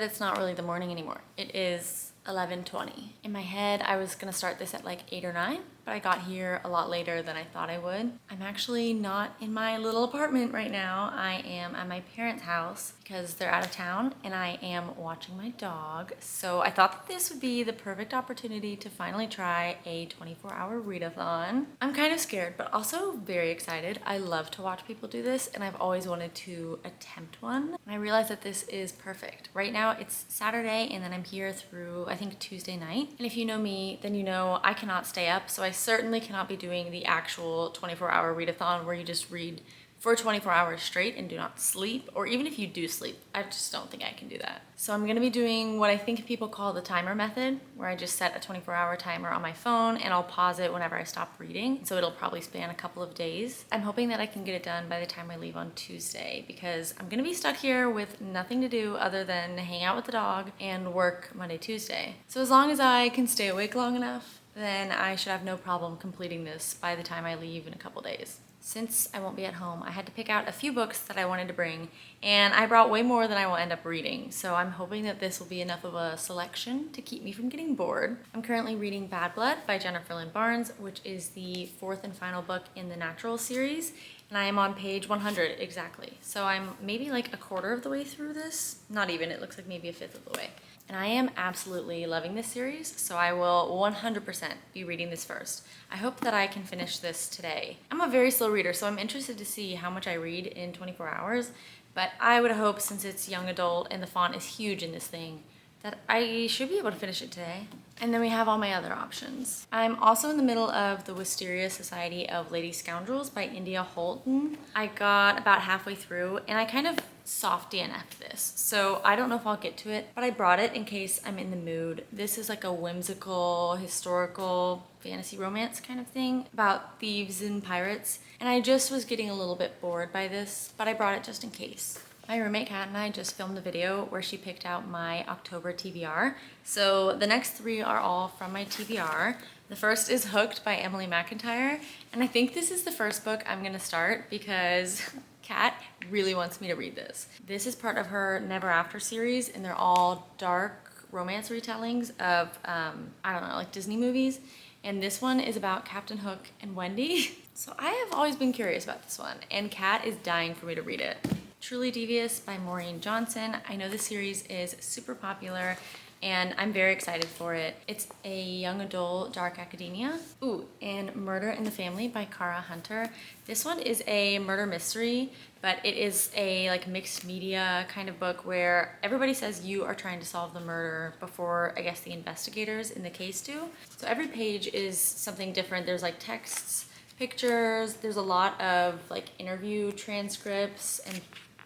that it's not really the morning anymore. It is 11:20. In my head, I was gonna start this at like 8 or 9, but I got here a lot later than I thought I would. I'm actually not in my little apartment right now. I am at my parents' house because they're out of town and I am watching my dog. So I thought that this would be the perfect opportunity to finally try a 24-hour readathon. I'm kind of scared, but also very excited. I love to watch people do this and I've always wanted to attempt one. And I realized that this is perfect. Right now it's Saturday and then I'm here through I think Tuesday night. And if you know me, then you know I cannot stay up. So I certainly cannot be doing the actual 24-hour readathon where you just read for 24 hours straight and do not sleep, or even if you do sleep, I just don't think I can do that. So I'm gonna be doing what I think people call the timer method, where I just set a 24-hour timer on my phone and I'll pause it whenever I stop reading. So it'll probably span a couple of days. I'm hoping that I can get it done by the time I leave on Tuesday because I'm gonna be stuck here with nothing to do other than hang out with the dog and work Monday, Tuesday. So as long as I can stay awake long enough, then I should have no problem completing this by the time I leave in a couple days. Since I won't be at home, I had to pick out a few books that I wanted to bring, and I brought way more than I will end up reading, so I'm hoping that this will be enough of a selection to keep me from getting bored. I'm currently reading Bad Blood by Jennifer Lynn Barnes, which is the fourth and final book in the Natural series, and I am on page 100 exactly. So I'm maybe like a quarter of the way through this. Not even, it looks like maybe a fifth of the way. And I am absolutely loving this series, so I will 100% be reading this first. I hope that I can finish this today. I'm a very slow reader, so I'm interested to see how much I read in 24 hours, but I would hope, since it's young adult and the font is huge in this thing, that I should be able to finish it today. And then we have all my other options. I'm also in the middle of The Wisteria Society of Lady Scoundrels by India Holton. I got about halfway through and I kind of soft DNF'd this, so I don't know if I'll get to it, but I brought it in case I'm in the mood. This is like a whimsical, historical, fantasy romance kind of thing about thieves and pirates, and I just was getting a little bit bored by this, but I brought it just in case. My roommate Kat and I just filmed a video where she picked out my October TBR. So the next three are all from my TBR. The first is Hooked by Emily McIntyre, and I think this is the first book I'm gonna start because Kat really wants me to read this. This is part of her Never After series, and they're all dark romance retellings of, I don't know, like Disney movies. And this one is about Captain Hook and Wendy. So I have always been curious about this one, and Kat is dying for me to read it. Truly Devious by Maureen Johnson. I know this series is super popular and I'm very excited for it. It's a young adult dark academia. Ooh, and Murder in the Family by Cara Hunter. This one is a murder mystery, but it is a like mixed media kind of book where everybody says you are trying to solve the murder before, I guess, the investigators in the case do. So every page is something different. There's like texts, pictures, there's a lot of like interview transcripts and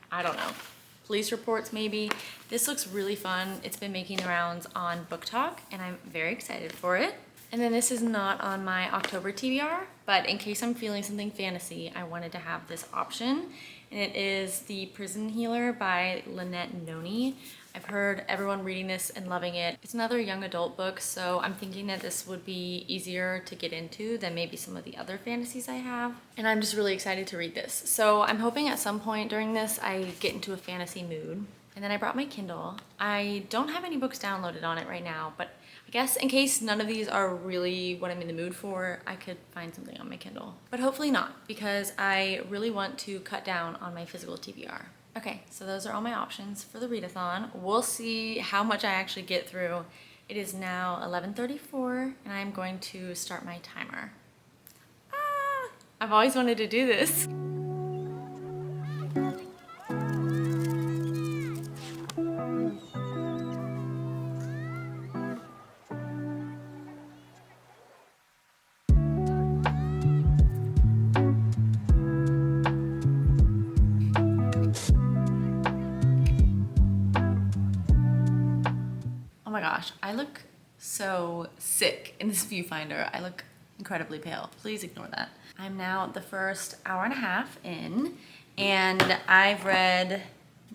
I don't know, police reports maybe. This looks really fun. It's been making the rounds on Book Talk and I'm very excited for it. And then this is not on my October TBR, but in case I'm feeling something fantasy, I wanted to have this option. And it is The Prison Healer by Lynette Noni. I've heard everyone reading this and loving it. It's another young adult book, so I'm thinking that this would be easier to get into than maybe some of the other fantasies I have. And I'm just really excited to read this. So I'm hoping at some point during this I get into a fantasy mood. And then I brought my Kindle. I don't have any books downloaded on it right now, but I guess in case none of these are really what I'm in the mood for, I could find something on my Kindle. But hopefully not, because I really want to cut down on my physical TBR. Okay, so those are all my options for the readathon. We'll see how much I actually get through. It is now 11:34 and I'm going to start my timer. I've always wanted to do this. Oh my gosh, I look so sick in this viewfinder. I look incredibly pale. Please ignore that. I'm now the first hour and a half in, and I've read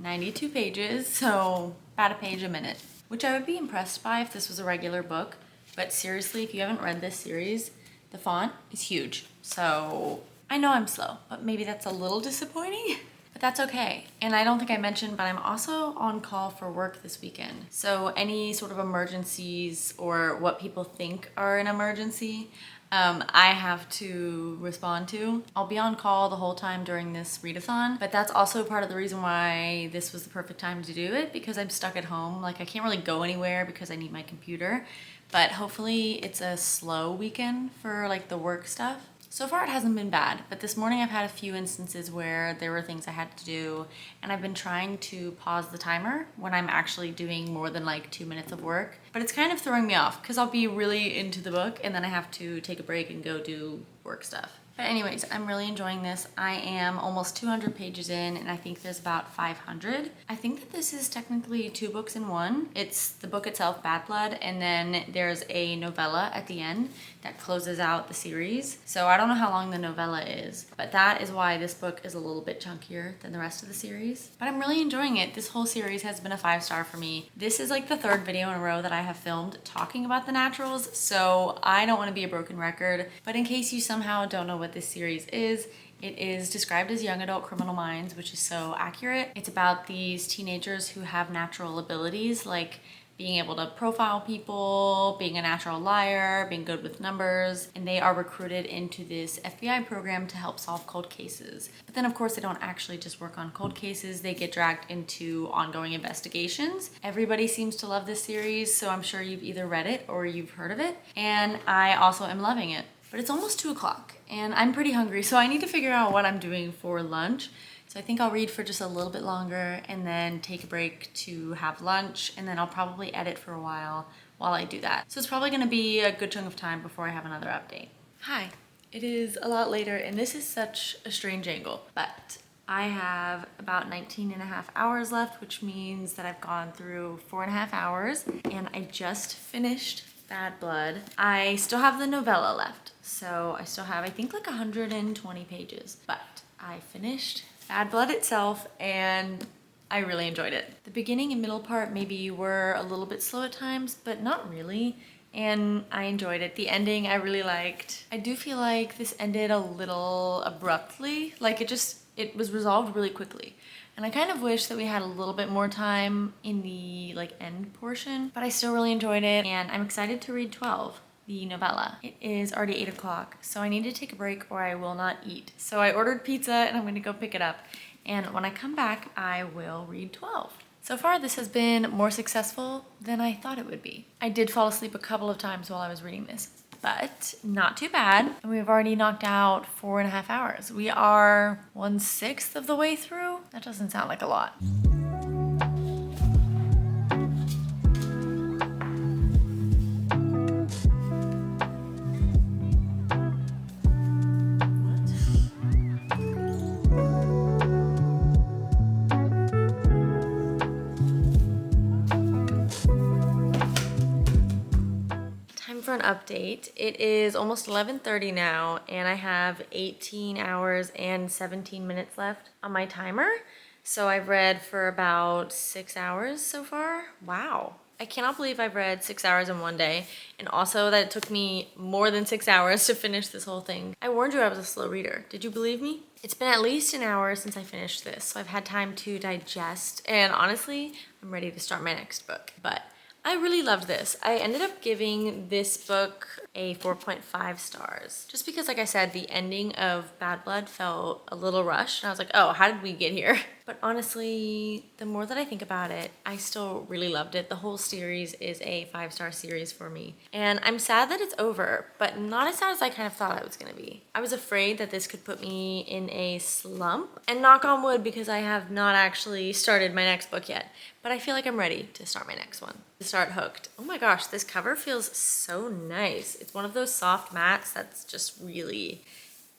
92 pages, so about a page a minute, which I would be impressed by if this was a regular book. But seriously, if you haven't read this series, the font is huge. So I know I'm slow, but maybe that's a little disappointing. But that's okay. And I don't think I mentioned, but I'm also on call for work this weekend. So any sort of emergencies or what people think are an emergency, I have to respond to. I'll be on call the whole time during this readathon, but that's also part of the reason why this was the perfect time to do it, because I'm stuck at home. Like I can't really go anywhere because I need my computer, but hopefully it's a slow weekend for like the work stuff. So far it hasn't been bad, but this morning I've had a few instances where there were things I had to do, and I've been trying to pause the timer when I'm actually doing more than like 2 minutes of work. But it's kind of throwing me off because I'll be really into the book and then I have to take a break and go do work stuff. But anyways, I'm really enjoying this. I am almost 200 pages in and I think there's about 500. I think that this is technically 2 books in one. It's the book itself, Bad Blood, and then there's a novella at the end that closes out the series. So I don't know how long the novella is, but that is why this book is a little bit chunkier than the rest of the series. But I'm really enjoying it. This whole series has been a 5-star for me. This is like the 3rd video in a row that I have filmed talking about the naturals, so I don't want to be a broken record. But in case you somehow don't know what this series is, it is described as young adult criminal minds, which is so accurate. It's about these teenagers who have natural abilities like being able to profile people, being a natural liar, being good with numbers, and they are recruited into this FBI program to help solve cold cases. But then of course they don't actually just work on cold cases, they get dragged into ongoing investigations. Everybody seems to love this series, so I'm sure you've either read it or you've heard of it, and I also am loving it. But it's almost 2 o'clock and I'm pretty hungry, so I need to figure out what I'm doing for lunch. So I think I'll read for just a little bit longer and then take a break to have lunch, and then I'll probably edit for a while I do that. So it's probably gonna be a good chunk of time before I have another update. Hi, it is a lot later and this is such a strange angle, but I have about 19 and a half hours left, which means that I've gone through 4.5 hours and I just finished Bad Blood. I still have the novella left, so I still have I think like 120 pages, but I finished Bad Blood itself and I really enjoyed it. The beginning and middle part maybe were a little bit slow at times, but not really, and I enjoyed it. The ending I really liked. I do feel like this ended a little abruptly, like it was resolved really quickly. And I kind of wish that we had a little bit more time in the like end portion, but I still really enjoyed it and I'm excited to read 12, the novella. It is already 8 o'clock, so I need to take a break or I will not eat. So I ordered pizza and I'm gonna go pick it up. And when I come back, I will read 12. So far, this has been more successful than I thought it would be. I did fall asleep a couple of times while I was reading this, but not too bad. And we've already knocked out 4.5 hours. We are 1/6 of the way through. That doesn't sound like a lot. For an update. It is almost 11:30 now and I have 18 hours and 17 minutes left on my timer. So I've read for about 6 hours so far. Wow. I cannot believe I've read 6 hours in one day, and also that it took me more than 6 hours to finish this whole thing. I warned you I was a slow reader. Did you believe me? It's been at least an hour since I finished this, so I've had time to digest, and honestly, I'm ready to start my next book. But I really loved this. I ended up giving this book a 4.5 stars. Just because, like I said, the ending of Bad Blood felt a little rushed. And I was like, oh, how did we get here? But honestly, the more that I think about it, I still really loved it. The whole series is a 5-star series for me. And I'm sad that it's over, but not as sad as I kind of thought it was gonna be. I was afraid that this could put me in a slump. And knock on wood, because I have not actually started my next book yet. But I feel like I'm ready to start my next one. To start hooked. Oh my gosh, this cover feels so nice. It's one of those soft mattes that's just really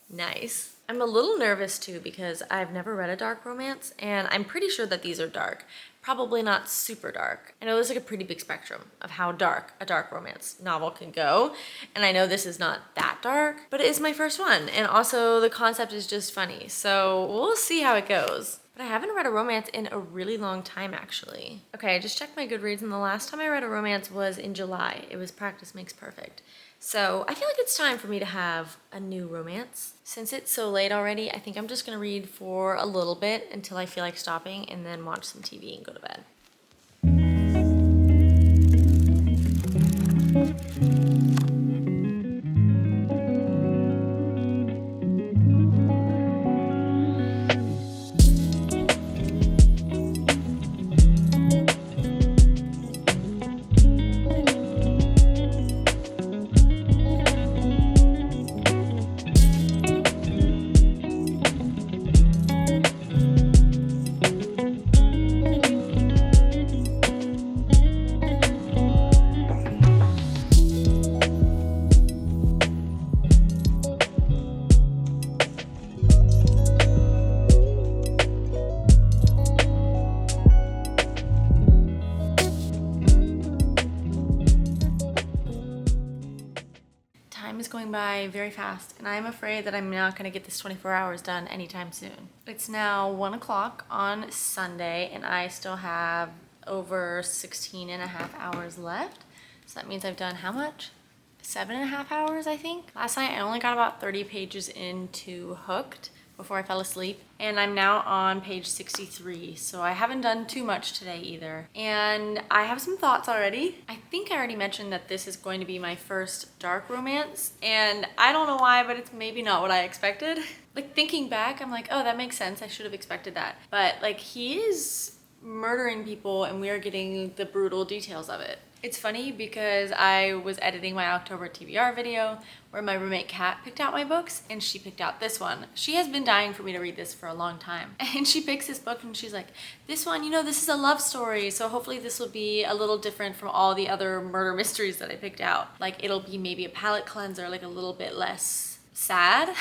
nice. I'm a little nervous too because I've never read a dark romance and I'm pretty sure that these are dark. Probably not super dark. I know there's like a pretty big spectrum of how dark a dark romance novel can go, and I know this is not that dark, but it is my first one, and also the concept is just funny, so we'll see how it goes. But I haven't read a romance in a really long time, actually. Okay, I just checked my Goodreads, and the last time I read a romance was in July. It was Practice Makes Perfect. So I feel like it's time for me to have a new romance. Since it's so late already, I think I'm just gonna read for a little bit until I feel like stopping, and then watch some TV and go to bed. Time is going by very fast, and I'm afraid that I'm not going to get this 24 hours done anytime soon. It's now 1 o'clock on Sunday, and I still have over 16 and a half hours left. So that means I've done how much? 7.5 hours, I think. Last night I only got about 30 pages into Hooked before I fell asleep, and I'm now on page 63, so I haven't done too much today either. And I have some thoughts already. I think I already mentioned that this is going to be my first dark romance, and I don't know why, but it's maybe not what I expected. Like, thinking back, I'm like, oh, that makes sense, I should have expected that. But like, he is murdering people and we are getting the brutal details of it. It's funny because I was editing my October TBR video where my roommate Kat picked out my books, and she picked out this one. She has been dying for me to read this for a long time. And she picks this book and she's like, this one, you know, this is a love story, so hopefully this will be a little different from all the other murder mysteries that I picked out. Like, it'll be maybe a palate cleanser, like a little bit less sad.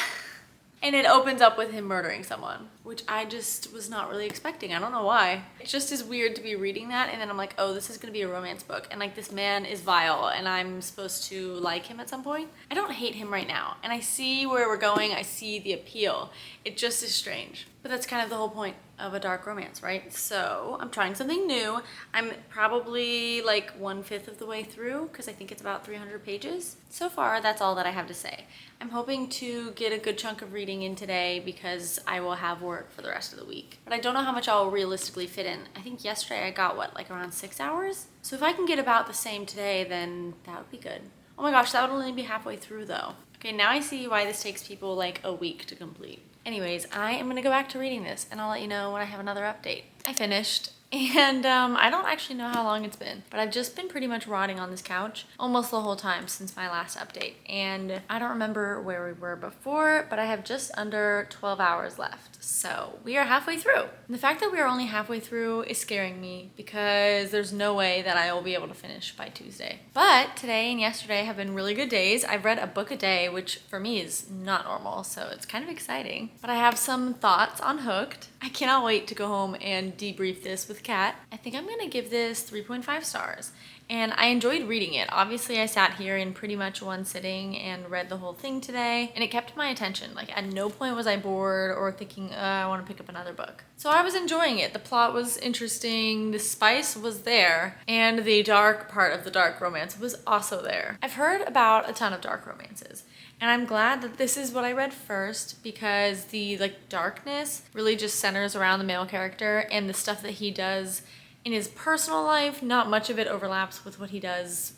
And it opens up with him murdering someone, which I just was not really expecting. I don't know why. It just is weird to be reading that, and then I'm like, oh, this is gonna be a romance book, and like, this man is vile and I'm supposed to like him at some point. I don't hate him right now, and I see where we're going. I see the appeal. It just is strange. But that's kind of the whole point of a dark romance, right? So I'm trying something new. I'm probably like 1/5 of the way through because I think it's about 300 pages. So far, that's all that I have to say. I'm hoping to get a good chunk of reading in today because I will have work for the rest of the week. But I don't know how much I'll realistically fit in. I think yesterday I got, what, like around 6 hours? So if I can get about the same today, then that would be good. Oh my gosh, that would only be halfway through though. Okay, now I see why this takes people like a week to complete. Anyways, I am gonna go back to reading this and I'll let you know when I have another update. I finished, and I don't actually know how long it's been, but I've just been pretty much rotting on this couch almost the whole time since my last update. And I don't remember where we were before, but I have just under 12 hours left. So we are halfway through. And the fact that we are only halfway through is scaring me because there's no way that I will be able to finish by Tuesday. But today and yesterday have been really good days. I've read a book a day, which for me is not normal, so it's kind of exciting. But I have some thoughts on Hooked. I cannot wait to go home and debrief this with Kat. I think I'm gonna give this 3.5 stars. And I enjoyed reading it. Obviously, I sat here in pretty much one sitting and read the whole thing today, and it kept my attention. Like, at no point was I bored or thinking, I want to pick up another book. So I was enjoying it. The plot was interesting, the spice was there, and the dark part of the dark romance was also there. I've heard about a ton of dark romances, and I'm glad that this is what I read first because the darkness really just centers around the male character, and the stuff that he does in his personal life, not much of it overlaps with what he does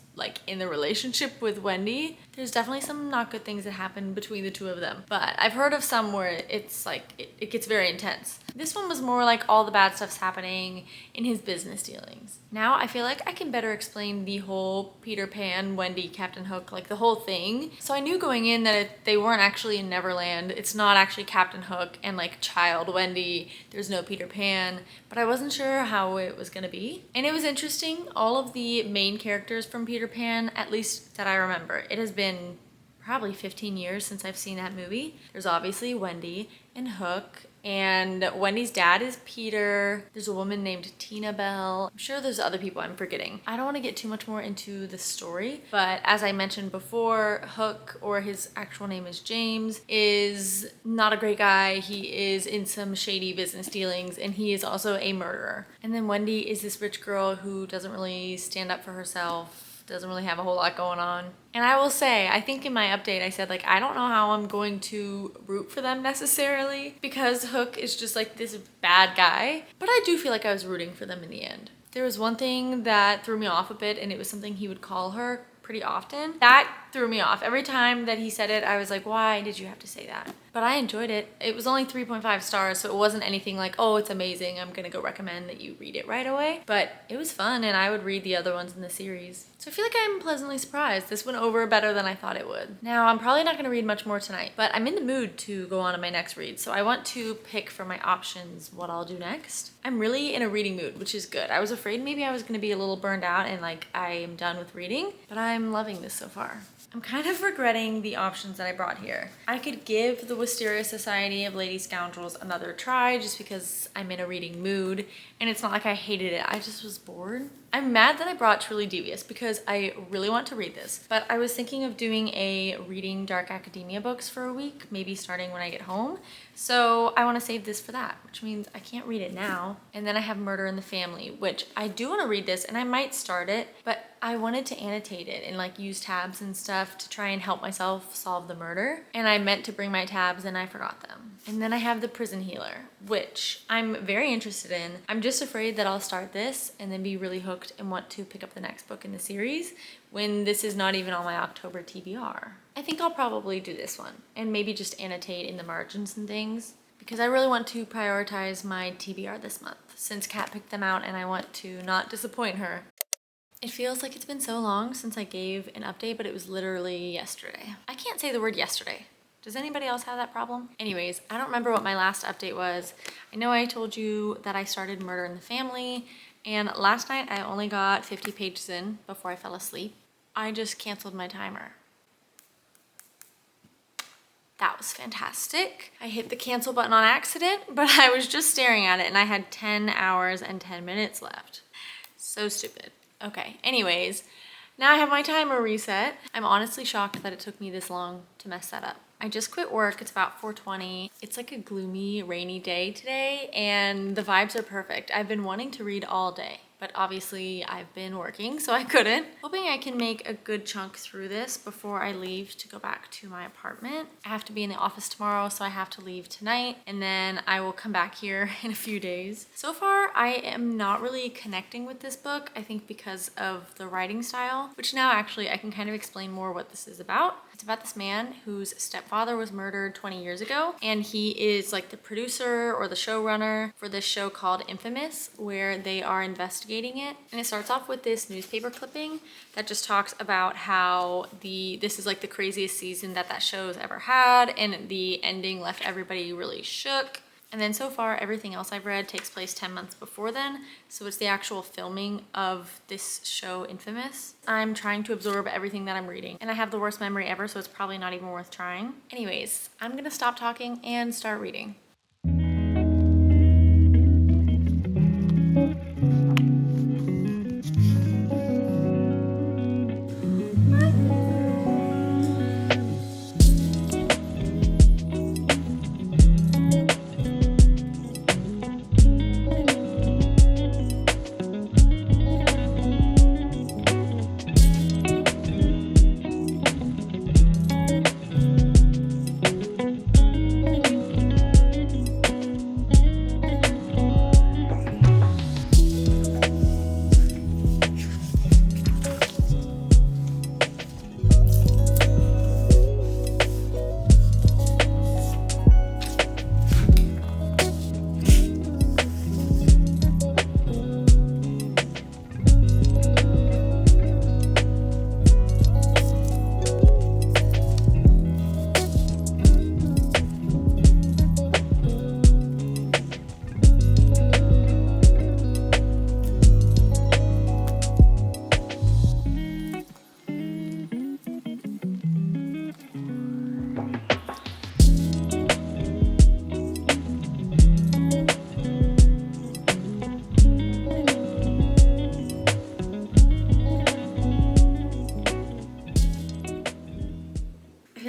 in the relationship with Wendy. There's definitely some not good things that happen between the two of them, but I've heard of some where it's it gets very intense. This one was more like all the bad stuff's happening in his business dealings. Now I feel like I can better explain the whole Peter Pan, Wendy, Captain Hook, the whole thing. So I knew going in that they weren't actually in Neverland. It's not actually Captain Hook and child Wendy. There's no Peter Pan, but I wasn't sure how it was gonna be. And it was interesting. All of the main characters from Peter Pan, at least that I remember, it has been probably 15 years since I've seen that movie. There's obviously Wendy and Hook And Wendy's dad is Peter. There's a woman named Tina Bell. I'm sure there's other people I'm forgetting. I don't want to get too much more into the story, but as I mentioned before, Hook, or his actual name is James, is not a great guy. He is in some shady business dealings, and he is also a murderer. And then Wendy is this rich girl who doesn't really stand up for herself, doesn't really have a whole lot going on. And I will say, I think in my update I said, like, I don't know how I'm going to root for them necessarily, because Hook is just like this bad guy, but I do feel like I was rooting for them in the end. There was one thing that threw me off a bit, and it was something he would call her pretty often. That threw me off. Every time that he said it, I was like, why did you have to say that? But I enjoyed it. It was only 3.5 stars, so it wasn't anything like, oh, it's amazing, I'm gonna go recommend that you read it right away. But it was fun, and I would read the other ones in the series. So I feel like I'm pleasantly surprised. This went over better than I thought it would. Now, I'm probably not gonna read much more tonight, but I'm in the mood to go on to my next read, so I want to pick from my options what I'll do next. I'm really in a reading mood, which is good. I was afraid maybe I was gonna be a little burned out and like I am done with reading, but I'm loving this so far. I'm kind of regretting the options that I brought here. I could give the Wisteria Society of Lady Scoundrels another try just because I'm in a reading mood, and it's not like I hated it, I just was bored. I'm mad that I brought Truly Devious because I really want to read this, but I was thinking of doing a reading Dark Academia books for a week, maybe starting when I get home. So I want to save this for that, which means I can't read it now. And then I have Murder in the Family, which I do want to read this and I might start it, but I wanted to annotate it and like use tabs and stuff to try and help myself solve the murder. And I meant to bring my tabs and I forgot them. And then I have The Prison Healer, which I'm very interested in. I'm just afraid that I'll start this and then be really hooked and want to pick up the next book in the series when this is not even on my October TBR. I think I'll probably do this one and maybe just annotate in the margins and things because I really want to prioritize my TBR this month since Kat picked them out and I want to not disappoint her. It feels like it's been so long since I gave an update, but it was literally yesterday. I can't say the word yesterday. Does anybody else have that problem? Anyways, I don't remember what my last update was. I know I told you that I started Murder in the Family, and last night I only got 50 pages in before I fell asleep. I just canceled my timer. That was fantastic. I hit the cancel button on accident, but I was just staring at it and I had 10 hours and 10 minutes left. So stupid. Okay, anyways, now I have my timer reset. I'm honestly shocked that it took me this long to mess that up. I just quit work. It's about 4:20. It's like a gloomy, rainy day today, and the vibes are perfect. I've been wanting to read all day, but obviously I've been working, so I couldn't. Hoping I can make a good chunk through this before I leave to go back to my apartment. I have to be in the office tomorrow, so I have to leave tonight, and then I will come back here in a few days. So far, I am not really connecting with this book, I think because of the writing style, which now actually I can kind of explain more what this is about. It's about this man whose stepfather was murdered 20 years ago, and he is like the producer or the showrunner for this show called Infamous, where they are investigating it. And it starts off with this newspaper clipping that just talks about how this is like the craziest season that show's ever had, and the ending left everybody really shook. And then so far, everything else I've read takes place 10 months before then. So it's the actual filming of this show, Infamous. I'm trying to absorb everything that I'm reading. And I have the worst memory ever, so it's probably not even worth trying. Anyways, I'm gonna stop talking and start reading.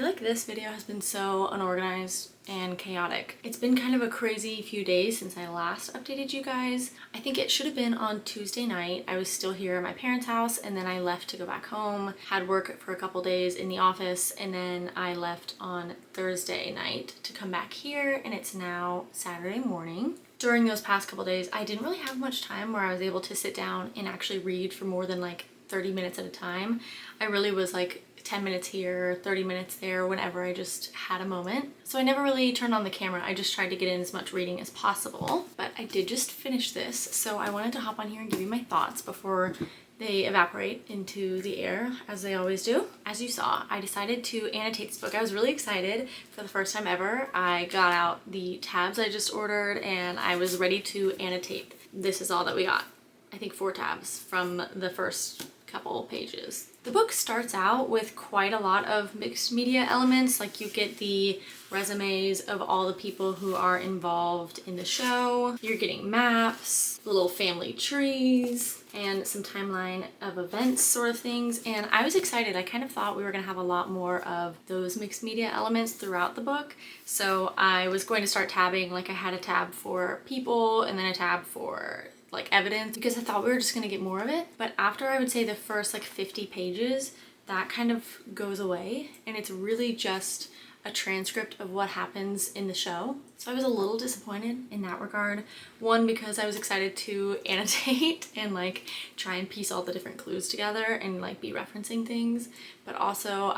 like this video has been so unorganized and chaotic. It's been kind of a crazy few days since I last updated you guys. I think it should have been on Tuesday night. I was still here at my parents' house and then I left to go back home, had work for a couple days in the office, and then I left on Thursday night to come back here, and it's now Saturday morning. During those past couple days, I didn't really have much time where I was able to sit down and actually read for more than like 30 minutes at a time. I really was like 10 minutes here, 30 minutes there, whenever I just had a moment. So I never really turned on the camera. I just tried to get in as much reading as possible. But I did just finish this, so I wanted to hop on here and give you my thoughts before they evaporate into the air, as they always do. As you saw, I decided to annotate this book. I was really excited for the first time ever. I got out the tabs I just ordered and I was ready to annotate. This is all that we got. I think 4 tabs from the first couple pages. The book starts out with quite a lot of mixed media elements. Like, you get the resumes of all the people who are involved in the show. You're getting maps, little family trees, and some timeline of events sort of things. And I was excited. I kind of thought we were gonna have a lot more of those mixed media elements throughout the book. So I was going to start tabbing, like I had a tab for people and then a tab for like evidence, because I thought we were just gonna get more of it. But after, I would say, the first like 50 pages, that kind of goes away and it's really just a transcript of what happens in the show. So I was a little disappointed in that regard. One, because I was excited to annotate and like try and piece all the different clues together and like be referencing things. But also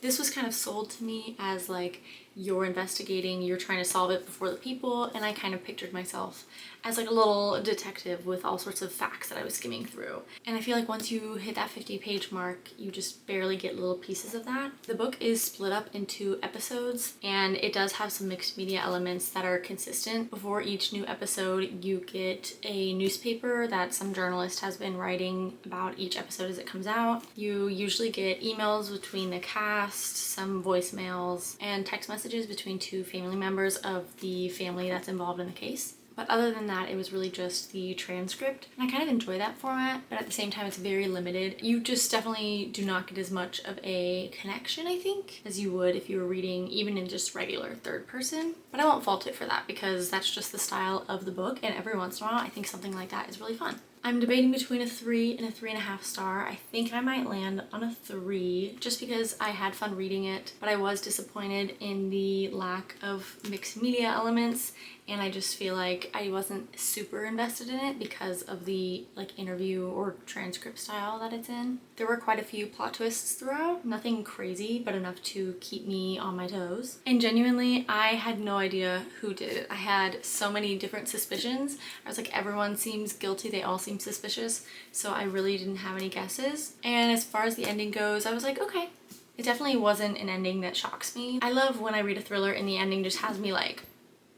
this was kind of sold to me as like, you're investigating, you're trying to solve it before the people, and I kind of pictured myself as like a little detective with all sorts of facts that I was skimming through. And I feel like once you hit that 50-page mark, you just barely get little pieces of that. The book is split up into episodes, and it does have some mixed media elements that are consistent. Before each new episode, you get a newspaper that some journalist has been writing about each episode as it comes out. You usually get emails between the cast, some voicemails, and text messages between 2 family members of the family that's involved in the case. But other than that, it was really just the transcript. And I kind of enjoy that format, but at the same time, it's very limited. You just definitely do not get as much of a connection, I think, as you would if you were reading even in just regular third person. But I won't fault it for that, because that's just the style of the book, and every once in a while, I think something like that is really fun. I'm debating between a 3 and a 3.5 star. I think I might land on a 3 just because I had fun reading it, but I was disappointed in the lack of mixed media elements, and I just feel like I wasn't super invested in it because of the like interview or transcript style that it's in. There were quite a few plot twists throughout, nothing crazy, but enough to keep me on my toes. And genuinely, I had no idea who did it. I had so many different suspicions. I was like, everyone seems guilty, they all seem suspicious, so I really didn't have any guesses. And as far as the ending goes, I was like, okay. It definitely wasn't an ending that shocks me. I love when I read a thriller and the ending just has me like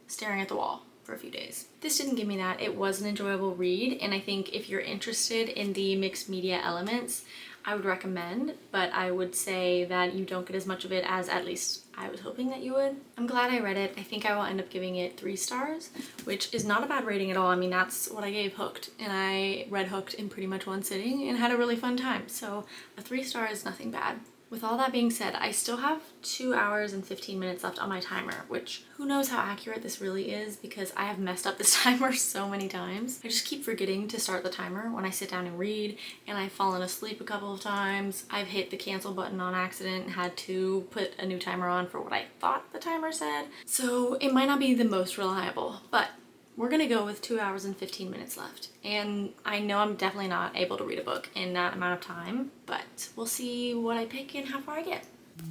staring at the wall for a few days. This didn't give me that. It was an enjoyable read, and I think if you're interested in the mixed media elements, I would recommend, but I would say that you don't get as much of it as at least I was hoping that you would. I'm glad I read it. I think I will end up giving it 3 stars, which is not a bad rating at all. I mean, that's what I gave Hooked, and I read Hooked in pretty much one sitting and had a really fun time. So a 3 star is nothing bad. With all that being said, I still have 2 hours and 15 minutes left on my timer, which who knows how accurate this really is, because I have messed up this timer so many times. I just keep forgetting to start the timer when I sit down and read, and I've fallen asleep a couple of times. I've hit the cancel button on accident and had to put a new timer on for what I thought the timer said. So it might not be the most reliable, but we're gonna go with 2 hours and 15 minutes left. And I know I'm definitely not able to read a book in that amount of time, but we'll see what I pick and how far I get.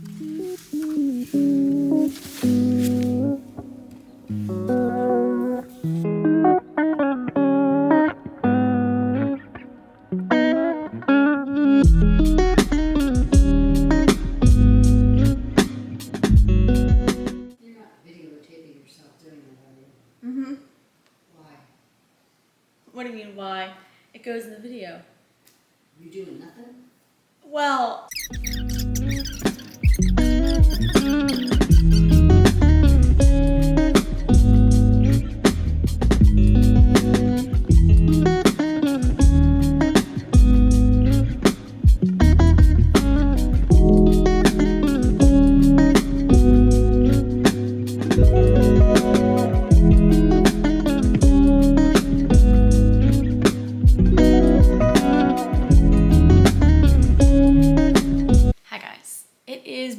You're not videotaping yourself doing that, are you? Mm-hmm. Why? What do you mean, why? It goes in the video. You doing nothing? Well...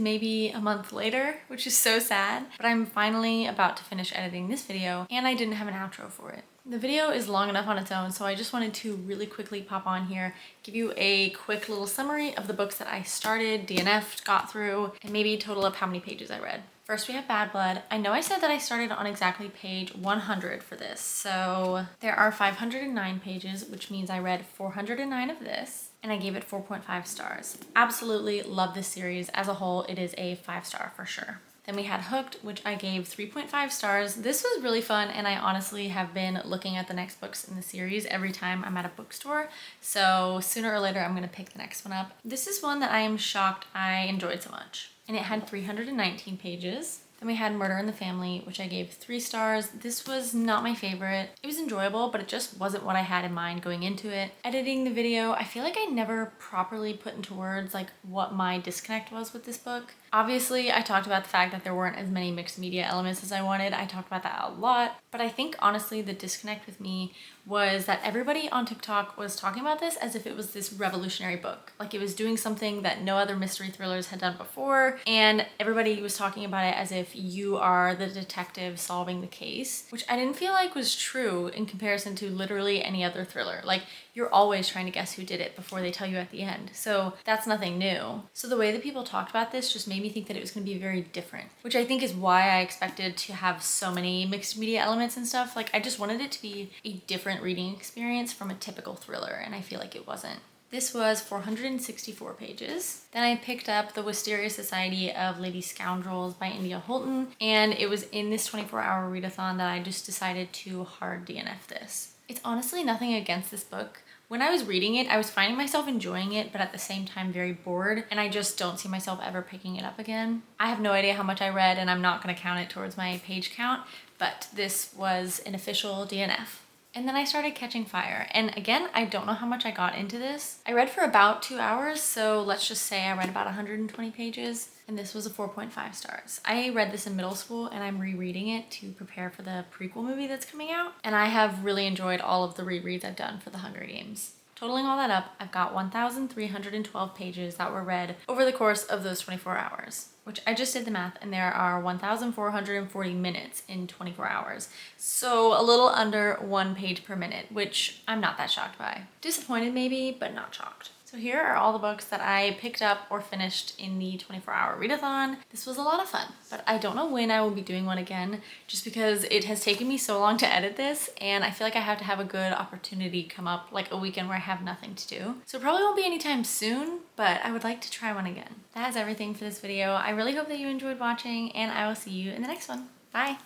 maybe a month later, which is so sad, but I'm finally about to finish editing this video and I didn't have an outro for it. The video is long enough on its own, so I just wanted to really quickly pop on here, give you a quick little summary of the books that I started, DNF'd, got through, and maybe total up how many pages I read. First we have Bad Blood. I know I said that I started on exactly page 100 for this, so there are 509 pages, which means I read 409 of this, and I gave it 4.5 stars. Absolutely love this series. As a whole, it is a 5-star for sure. Then we had Hooked, which I gave 3.5 stars. This was really fun, and I honestly have been looking at the next books in the series every time I'm at a bookstore, so sooner or later I'm gonna pick the next one up. This is one that I am shocked I enjoyed so much, and it had 319 pages. Then we had Murder in the Family, which I gave 3 stars. This was not my favorite. It was enjoyable, but it just wasn't what I had in mind going into it. Editing the video, I feel like I never properly put into words like what my disconnect was with this book. Obviously, I talked about the fact that there weren't as many mixed media elements as I wanted. I talked about that a lot, but I think honestly the disconnect with me was that everybody on TikTok was talking about this as if it was this revolutionary book. Like it was doing something that no other mystery thrillers had done before, and everybody was talking about it as if you are the detective solving the case, which I didn't feel like was true in comparison to literally any other thriller. Like you're always trying to guess who did it before they tell you at the end. So that's nothing new. So the way that people talked about this just made me think that it was going to be very different, which I think is why I expected to have so many mixed media elements and stuff. Like I just wanted it to be a different reading experience from a typical thriller, and I feel like it wasn't. This was 464 pages. Then I picked up The Wisteria Society of Lady Scoundrels by India Holton, and it was in this 24-hour readathon that I just decided to hard DNF this. It's honestly nothing against this book. When I was reading it, I was finding myself enjoying it, but at the same time very bored, and I just don't see myself ever picking it up again. I have no idea how much I read, and I'm not going to count it towards my page count, but this was an official DNF. And then I started Catching Fire, and again, I don't know how much I got into this. I read for about 2 hours, so let's just say I read about 120 pages, and this was a 4.5 stars. I read this in middle school, and I'm rereading it to prepare for the prequel movie that's coming out, and I have really enjoyed all of the rereads I've done for the Hunger Games. Totaling all that up, I've got 1,312 pages that were read over the course of those 24 hours, which I just did the math, and there are 1,440 minutes in 24 hours. So a little under 1 page per minute, which I'm not that shocked by. Disappointed maybe, but not shocked. So here are all the books that I picked up or finished in the 24-hour readathon. This was a lot of fun, but I don't know when I will be doing one again, just because it has taken me so long to edit this, and I feel like I have to have a good opportunity come up, like a weekend where I have nothing to do. So it probably won't be anytime soon, but I would like to try one again. That is everything for this video. I really hope that you enjoyed watching, and I will see you in the next one. Bye!